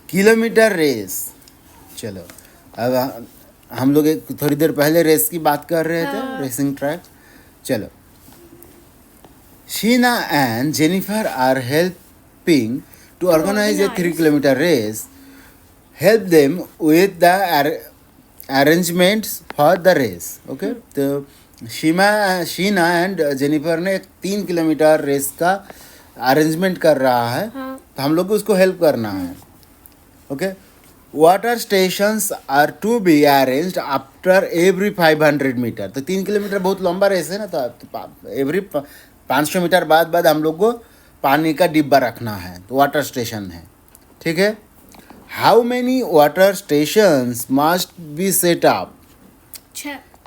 Kilometre race. चलो अब हम लोग एक थोड़ी देर पहले रेस की बात कर रहे थे, रेसिंग ट्रैक। चलो, Sheena and Jennifer are helping to organise a 3 kilometre race. Help them with the arrangements for the race. Okay, तो शीना एंड जेनिफर ने एक 3 किलोमीटर रेस का अरेंजमेंट कर रहा है। तो हम लोग को उसको हेल्प करना है। Okay, water stations are to be arranged after every 500 metre. तो 3 किलोमीटर बहुत लंबा रेस है ना, तो एवरी 500 मीटर बाद हम लोग को पानी का डिब्बा रखना है, तो वाटर स्टेशन है। ठीक है, how many water stations must be set up?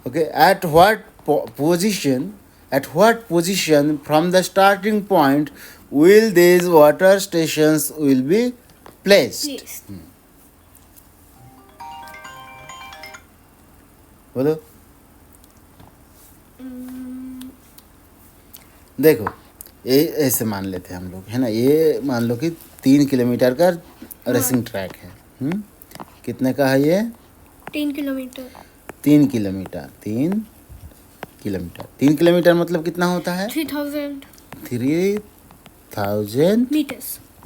Okay, at what position from the starting point will these water stations will be placed? बोलो। देखो, ये ऐसे मान लेते हैं हम लोग, है ना। ये मान लो कि 3 किलोमीटर का रेसिंग ट्रैक है। कितने का है ये? 3 किलोमीटर। 3 किलोमीटर 3 किलोमीटर मतलब कितना होता है? 3000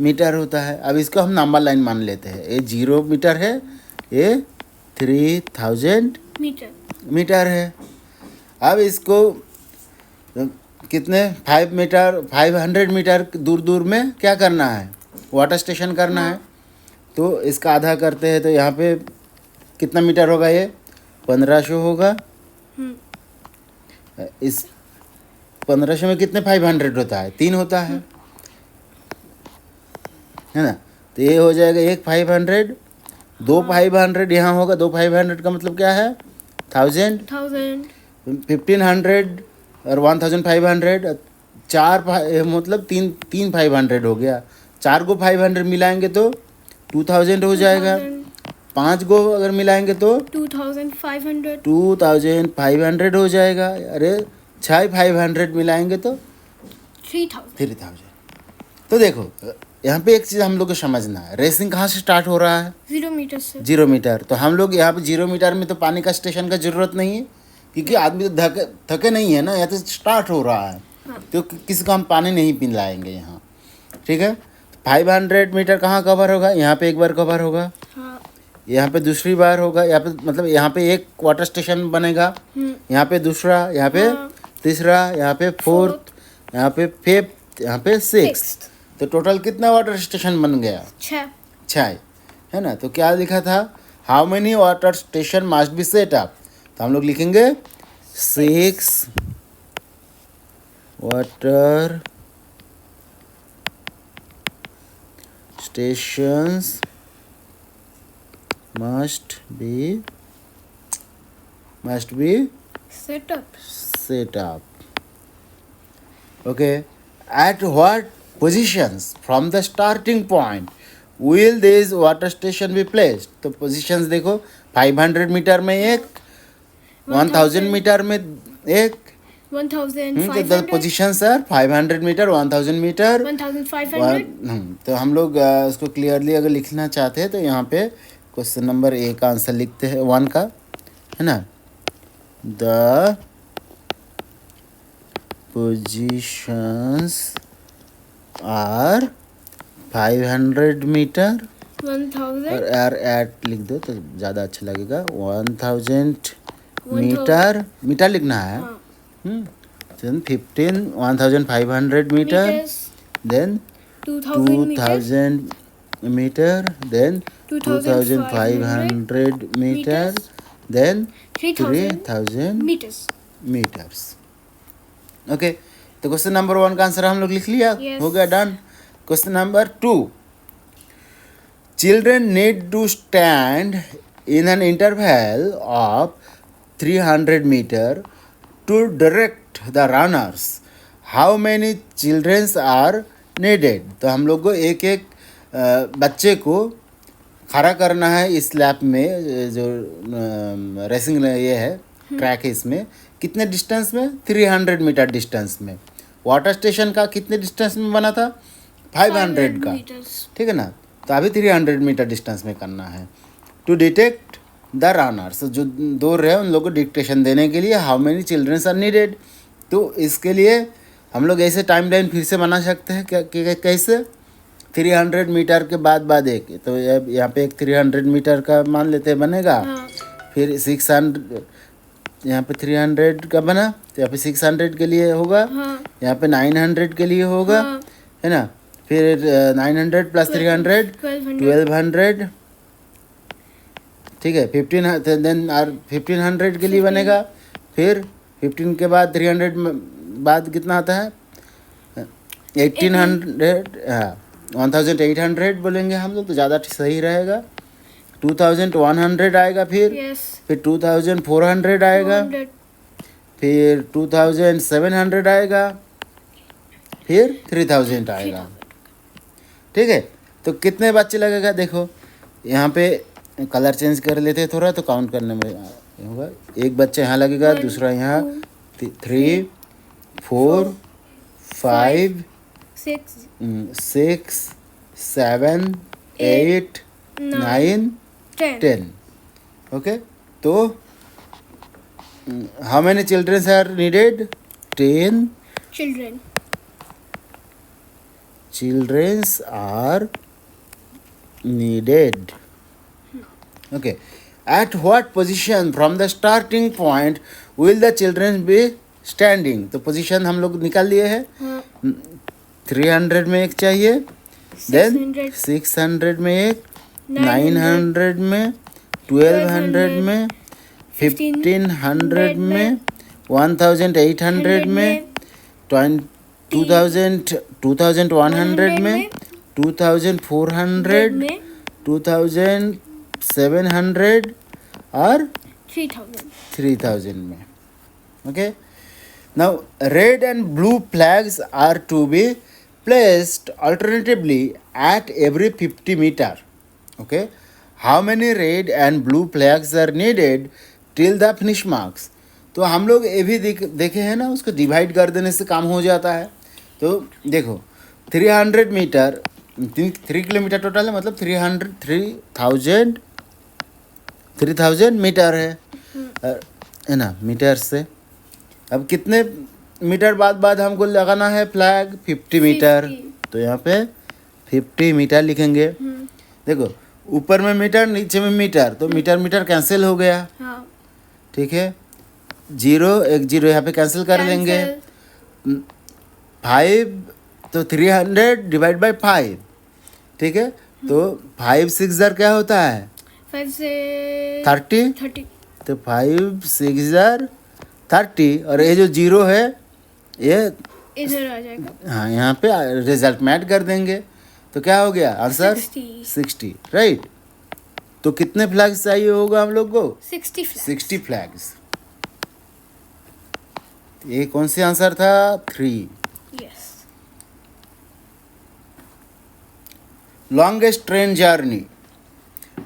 मीटर होता है। अब इसको हम नंबर लाइन मान लेते हैं। ये 0 मीटर है, ये 3000 मीटर है। अब इसको कितने 500 मीटर दूर में क्या करना है? वाटर स्टेशन करना है। तो इसका आधा करते हैं, तो यहाँ पे कितना मीटर होगा? ये 1500 होगा। इस 1500 में कितने 500 होता है? 3 होता है ना। तो ये हो जाएगा एक 500, 2 500 यहाँ होगा। 2 500 का मतलब क्या है? 1000, 1500 और 1500। मतलब तीन 500 हो गया। 4 को 500 मिलाएंगे तो 2000 हो जाएगा। 5 को अगर मिलाएंगे तो 2500 हो जाएगा। अरे 6 500 मिलाएंगे तो 3000। तो देखो, यहाँ पे एक चीज़ हम लोग को समझना है, रेसिंग कहाँ से स्टार्ट हो रहा है? 0 मीटर से। 0 मीटर। तो हम लोग यहाँ पे 0 मीटर में तो पानी का स्टेशन का ज़रूरत नहीं है, क्योंकि आदमी तो थके नहीं है ना, यहाँ तो स्टार्ट हो रहा है। तो किसी को हम पानी नहीं पिलाएंगे यहाँ। ठीक है, 500 मीटर कहाँ कवर होगा? यहाँ पे एक बार कवर होगा, यहाँ पे दूसरी बार होगा। यहाँ पे मतलब यहाँ पे एक वाटर स्टेशन बनेगा, यहाँ पे दूसरा, यहाँ पे तीसरा, यहाँ पे फोर्थ, यहाँ पे फिफ्थ, यहाँ पे सिक्स्थ। तो टोटल कितना वाटर स्टेशन बन गया? 6 है ना। तो क्या लिखा था? How many water station must be set up? तो हम लोग लिखेंगे 6 water stations must be set up. Okay, at what positions from the starting point will this water station be placed? तो positions देखो, 500 मीटर में एक, 1000 मीटर में एक, 1500। the positions are 500 metre, 1000 metre, 1500। तो हम लोग इसको क्लियरली अगर लिखना चाहते हैं तो यहाँ पे क्वेश्चन नंबर ए का आंसर लिखते हैं, 1 का, है ना। द पोजीशंस आर 500 मीटर, 1000 और एट लिख दो तो ज़्यादा अच्छा लगेगा। 1000 मीटर लिखना है। 1500 metre, then 2000 metre, then 2500 metre, then 3000 metres. Okay, तो क्वेश्चन नंबर 1 का आंसर हम लोग लिख लिया। हो गया, done. Question number 2, children need to stand in an interval of 300 metre to direct the runners. How many childrens are needed? तो हम लोग को एक एक बच्चे को खड़ा करना है इस लैप में, जो रेसिंग ये है ट्रैक है, इसमें कितने डिस्टेंस में? 300 मीटर डिस्टेंस में। वाटर स्टेशन का कितने डिस्टेंस में बना था? 500 का, ठीक है ना। तो अभी 300 मीटर डिस्टेंस में करना है. टू डिटेक्ट द रनर्स, जो दौड़ रहे हैं उन लोगों को डिक्टेशन देने के लिए how many childrens are needed. तो इसके लिए हम लोग ऐसे टाइम लाइन फिर से बना सकते हैं. कैसे? 300 मीटर के बाद एक, तो यहाँ पे एक 300 मीटर का मान लेते हैं बनेगा. हाँ. फिर 600, यहाँ पे 300 का बना, तो यहाँ पे 600 के लिए होगा. हाँ. यहाँ पे 900 के लिए होगा. हाँ. है ना. फिर 900 प्लस 300 1200. ठीक है. 1500 के लिए बनेगा. फिर 15 के बाद 300 बाद कितना आता है? 1800. हाँ, 1800 बोलेंगे हम लोग तो ज़्यादा सही रहेगा. 2100 आएगा. फिर Yes. फिर 2400 आएगा. 200. फिर 2700 आएगा. फिर 3000 आएगा. ठीक है. तो कितने बच्चे लगेगा? देखो यहाँ पे कलर चेंज कर लेते हैं थोड़ा, तो काउंट करने में होगा. एक बच्चा यहाँ लगेगा, दूसरा यहाँ. 3 4 5 6 6 7 8 9 10. ओके. तो how many childrens are needed? 10 children. childrens are needed. Okay. At what position from the starting point will the children be standing? तो पोजीशन हम लोग निकाल लिए हैं. हाँ. 300 में एक चाहिए, देन 600. 600 में एक, 900 में, 1200 में, 1500 में, 1800 में, 2100 में, 2400 में 2700 और 3000. में. Okay. Now red and blue flags are to be placed alternatively at every 50 meter. Okay. How many red and blue flags are needed till the finish marks? तो हम लोग ये भी देखे हैं ना, उसको डिवाइड कर देने से काम हो जाता है. तो देखो 300 मीटर 3 किलोमीटर टोटल है, मतलब 3000 मीटर है ना, मीटर से. अब कितने मीटर बाद हमको लगाना है फ्लैग? 50 मीटर. तो यहाँ पे 50 मीटर लिखेंगे. देखो ऊपर में मीटर, नीचे में मीटर, तो मीटर कैंसिल हो गया. हाँ. ठीक है. 0 1 0 यहाँ पे कैंसिल कर देंगे. 5 तो 300 डिवाइड बाई 5. ठीक है. तो 5 6 जार क्या होता है? 5 से 30. 30. तो 5 6 जार 30, और ये जो 0 है ये इधर आ जाएगा. हाँ यहाँ पे रिजल्ट में ऐड कर देंगे. तो क्या हो गया आंसर? 60. राइट. तो कितने फ्लैग्स चाहिए होगा हम लोग को? 60 flags. 60 फ्लैग्स. ये कौन सी आंसर था? 3. Yes. Longest train journey.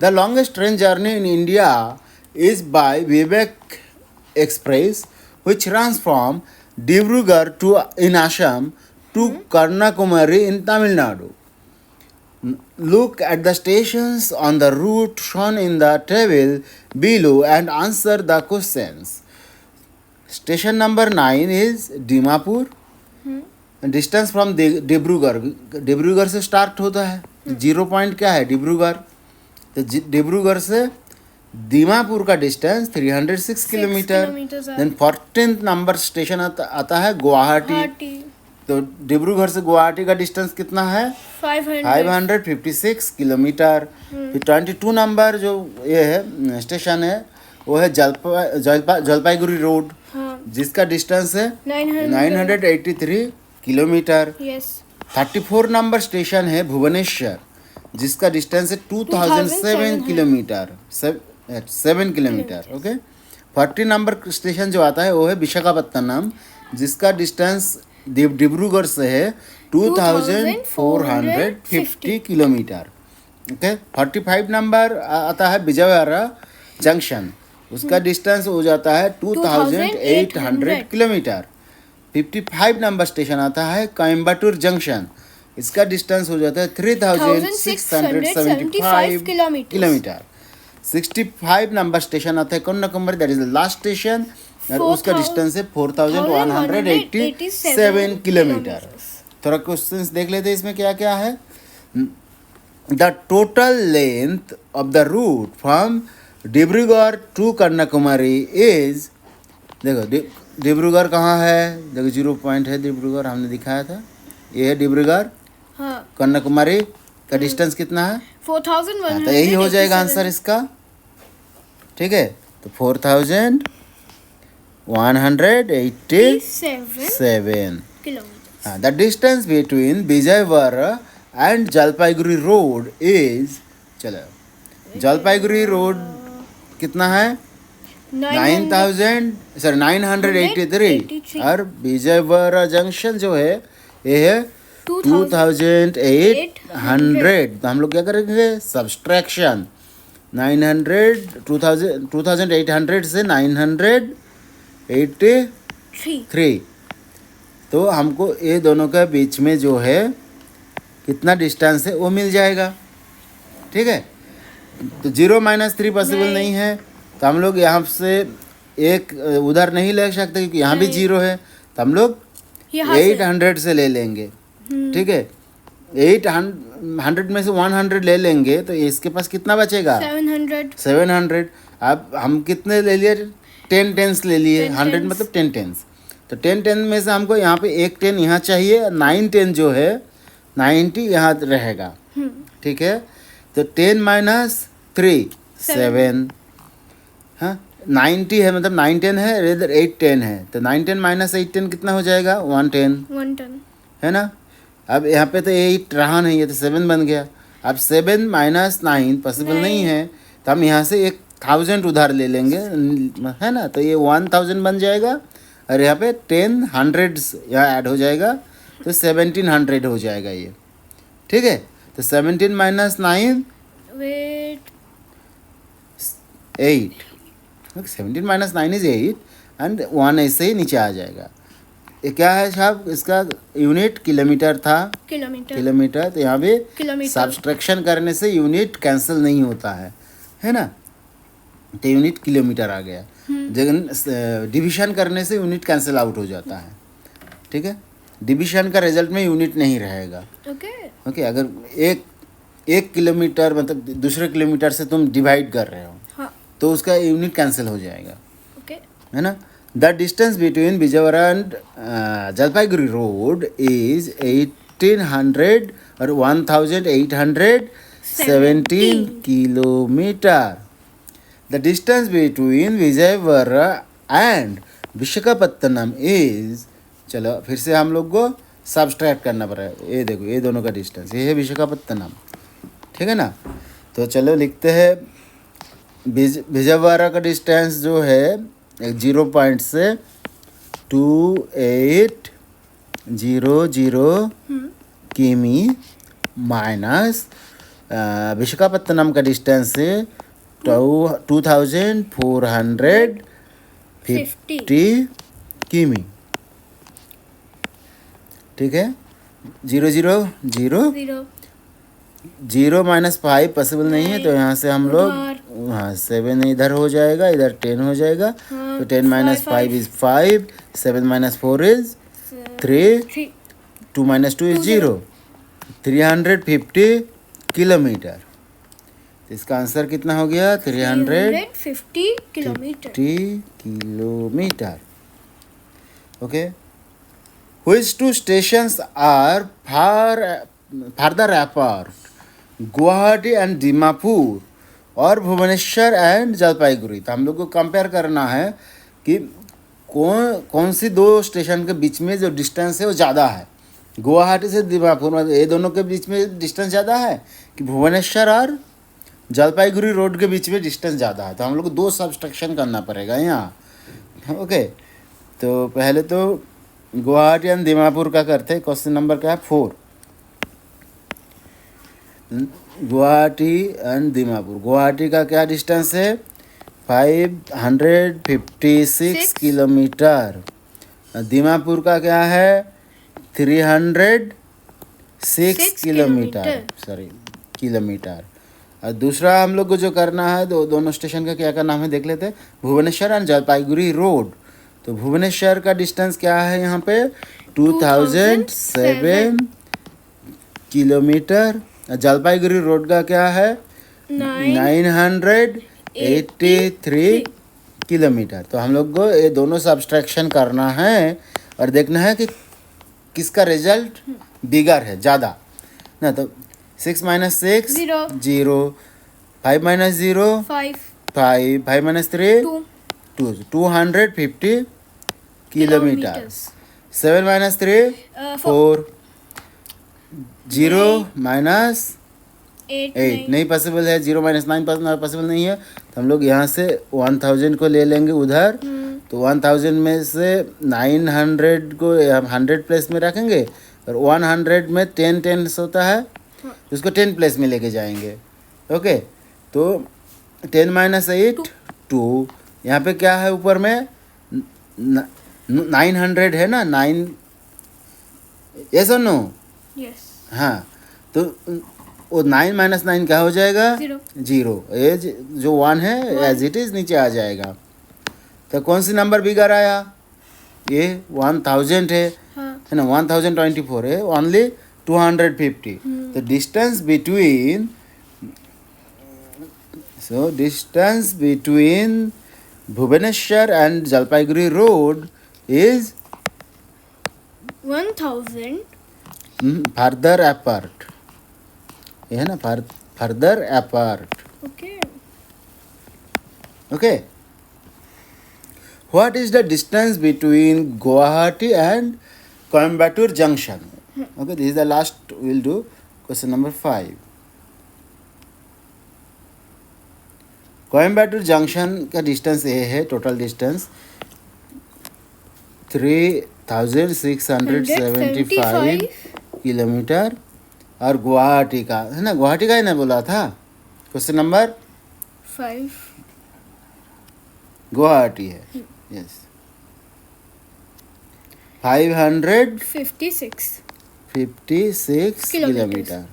The longest train journey in India is by Vivek Express, which runs from Dibrugarh to in Assam to Kanyakumari in Tamil Nadu. Look at the stations on the route shown in the table below and answer the questions. Station number 9 is Dimapur. Distance from Dibrugarh से start होता है. 0 point क्या है? डिब्रूगढ़. तो डिब्रूगढ़ से दीमापुर का distance 306 kilometre. Then 14th number station आता है गुवाहाटी. तो डिब्रूगढ़ से गुवाहाटी का डिस्टेंस कितना है? 556 किलोमीटर. फिर 22 नंबर जो ये है स्टेशन है वो है जलपाईगुड़ी रोड. जिसका डिस्टेंस है 983 किलोमीटर. 34 नंबर स्टेशन है भुवनेश्वर, जिसका डिस्टेंस है 2007 kilometre. 7 kilometre. Okay. 40 number station जो आता है वो है विशाखापत्तनम, जिसका डिस्टेंस डिब्रूगढ़ से है 2450 किलोमीटर. ओके. 45 नंबर आता है विजयवाड़ा जंक्शन, उसका डिस्टेंस हो जाता है 2800 किलोमीटर. 55 नंबर स्टेशन आता है कोयम्बटूर जंक्शन, इसका डिस्टेंस हो जाता है 3675 किलोमीटर। 65 नंबर स्टेशन आता है Kanyakumari, that is the last station, और उसका डिस्टेंस है 4187 किलोमीटर। थोड़ा क्वेश्चंस देख लेते हैं इसमें क्या क्या है। The total length of the route from Dibrugarh to Kanyakumari is, देखो डिब्रूगढ़ कहाँ है, देखो 0 पॉइंट है डिब्रूगढ़, हमने दिखाया था, ये है डिब्रूगढ़। हाँ, कन्याकुमारी का डिस्टेंस कितना है? 4187 तो यही हो जाएगा आंसर इसका, ठीक है। तो 4187 kilometre. The distance between Vijayawada and Jalpaiguri road is, चलो जलपाईगुड़ी रोड कितना है? 983, और विजयवाड़ा जंक्शन जो है ये है 2800। तो हम लोग क्या करेंगे? सब्सट्रैक्शन 2800 से 983, तो हमको ये दोनों के बीच में जो है कितना डिस्टेंस है वो मिल जाएगा, ठीक है। तो 0 - 3 पॉसिबल नहीं है, तो हम लोग यहाँ से एक उधर नहीं ले सकते क्योंकि यहाँ भी 0 है, तो हम लोग 800 से ले लेंगे, ठीक है। 800 में से 100 ले लेंगे तो इसके पास कितना बचेगा? 700। अब हम कितने ले लिए? 10 टेंस ले लिए, 100 मतलब 10 टेंस। तो 10 टेन में से हमको यहाँ पे एक 10 यहाँ चाहिए, 9 10 जो है 90 यहाँ रहेगा, ठीक है। तो 10 - 3 7, हाँ 90 है, मतलब 9 10 है, इधर 8 10 है, तो 9 10 - 8 10 कितना हो जाएगा? 110 है ना। अब यहाँ पे तो 8 रहा नहीं है तो 7 बन गया। अब 7 - 9 पॉसिबल नहीं है, तो हम यहाँ से 1000 उधार ले लेंगे, है ना, तो ये 1000 बन जाएगा, और यहाँ पे 10 100 यहाँ ऐड हो जाएगा, तो 1700 हो जाएगा ये, ठीक है। तो 17 - 9 8, 17 - 9 इज 8, एंड 1 ऐसे ही नीचे आ जाएगा। ये क्या है साहब? इसका यूनिट किलोमीटर था, किलोमीटर। तो यहाँ पे सब्सट्रैक्शन करने से यूनिट कैंसिल नहीं होता है ना, तो यूनिट किलोमीटर आ गया। डिवीजन करने से यूनिट कैंसिल आउट हो जाता है, ठीक है। डिवीजन का रिजल्ट में यूनिट नहीं रहेगा, ओके। अगर एक किलोमीटर मतलब दूसरे किलोमीटर से तुम डिवाइड कर रहे हो, हाँ, तो उसका यूनिट कैंसिल हो जाएगा, है ना। The distance between Vijayawada and Jalpaiguri road is 1800 और 1817 kilometre. The distance between Vijayawada and Visakhapatnam is, चलो फिर से हम लोग को सब्सट्रैक्ट करना पड़ेगा। ये देखो ये दोनों का डिस्टेंस, ये है विशाखापत्तनम, ठीक है ना। तो चलो लिखते हैं विजयवाड़ा का डिस्टेंस जो है 0 पॉइंट से 2800 किमी माइनस विशाखापत्तनम का डिस्टेंस है 2450 किमी, ठीक है। 0 0 0 0 - 5 पॉसिबल नहीं है, तो यहाँ से हम लोग, हाँ 7 इधर हो जाएगा, इधर 10 हो जाएगा, तो 10 - 5 इज 5, 7 - 4 इज 3, 2 - 2 इज 0, 350 किलोमीटर। तो इसका आंसर कितना हो गया? 350 kilometre, okay. Which two stations are farther apart? Guwahati and Dimapur और भुवनेश्वर एंड जलपाईगुड़ी। तो हम लोग को कंपेयर करना है कि कौन सी दो स्टेशन के बीच में जो डिस्टेंस है वो ज़्यादा है। गुवाहाटी से दीमापुर में ये दोनों के बीच में डिस्टेंस ज़्यादा है कि भुवनेश्वर और जलपाईगुड़ी रोड के बीच में डिस्टेंस ज़्यादा है। तो हम लोग को 2 सब्सट्रैक्शन करना पड़ेगा यहाँ, ओके। तो पहले तो गुवाहाटी एंड दीमापुर का करते हैं। क्वेश्चन नंबर क्या है? 4। गुवाहाटी एंड दीमापुर। गुवाहाटी का क्या डिस्टेंस है? 556 किलोमीटर। दीमापुर का क्या है? 6 किलोमीटर, सॉरी किलोमीटर। और दूसरा हम लोग को जो करना है, दोनों स्टेशन का क्या क्या नाम है देख लेते हैं। Bhubaneswar and Jalpaiguri road. तो भुवनेश्वर का डिस्टेंस क्या है यहाँ पे 2007 किलोमीटर। जलपाईगुड़ी रोड का क्या है 983 किलोमीटर। तो हम लोग को ये दोनों सब्सट्रैक्शन करना है और देखना है कि किसका रिजल्ट बिगर है, ज़्यादा ना। तो 6 minus 6 Zero. 0, 5 minus 0 5 5, 5 minus 3 2 2, 250 kilometre. kilometers. 7 minus 3 4, 0 minus 8 8 नहीं पॉसिबल है, 0 माइनस 9 पॉसिबल नहीं है। तो हम लोग यहाँ से 1000 को ले लेंगे उधर। तो 1000 में से 900 को हम 100 प्लेस में रखेंगे और 100 में 10 टेंस होता है, उसको 10 प्लेस में लेके जाएंगे। ओके, तो 10 माइनस 8 2, यहाँ पे क्या है ऊपर में 900 है ना, 9, यस और नो। Yes. हाँ, तो वो 9 माइनस 9 क्या हो जाएगा 0. 0। ये जो 1 है एज इट इज नीचे आ जाएगा। तो कौन सी नंबर बिगर आया, ये 1000 है हाँ. ना, 1024 है, ओनली 250। तो distance between, so distance between Bhubaneswar and Jalpaiguri road is 1000. Further apart, ये है ना, further apart. Okay. Okay. What is the distance between Guwahati and Coimbatore Junction? Okay, this is the last. We'll do question number 5. Coimbatore Junction का distance ये है, total distance 3675 kilometre. और गुवाहाटी का है ना, गुवाहाटी का ही ना बोला था क्वेश्चन नंबर 5. गुवाहाटी है, यस 556 56 किलोमीटर।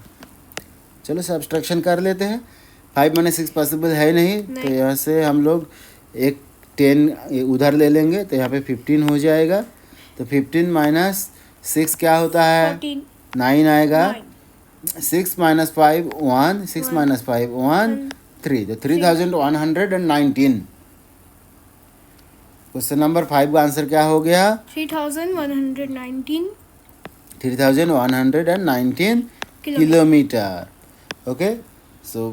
चलो सब्सट्रैक्शन कर लेते हैं। 5 माइनस 6 पॉसिबल है नहीं, तो यहाँ से हम लोग एक 10 उधर ले लेंगे, तो यहाँ पे 15 हो जाएगा। तो 15 माइनस 6 क्या होता है 14. 9 आएगा। 9. 6 माइनस 5 1, 6 माइनस 5 1 3, तो 3119। क्वेश्चन नंबर 5 का आंसर क्या हो गया 3119 3119 किलोमीटर। ओके, सो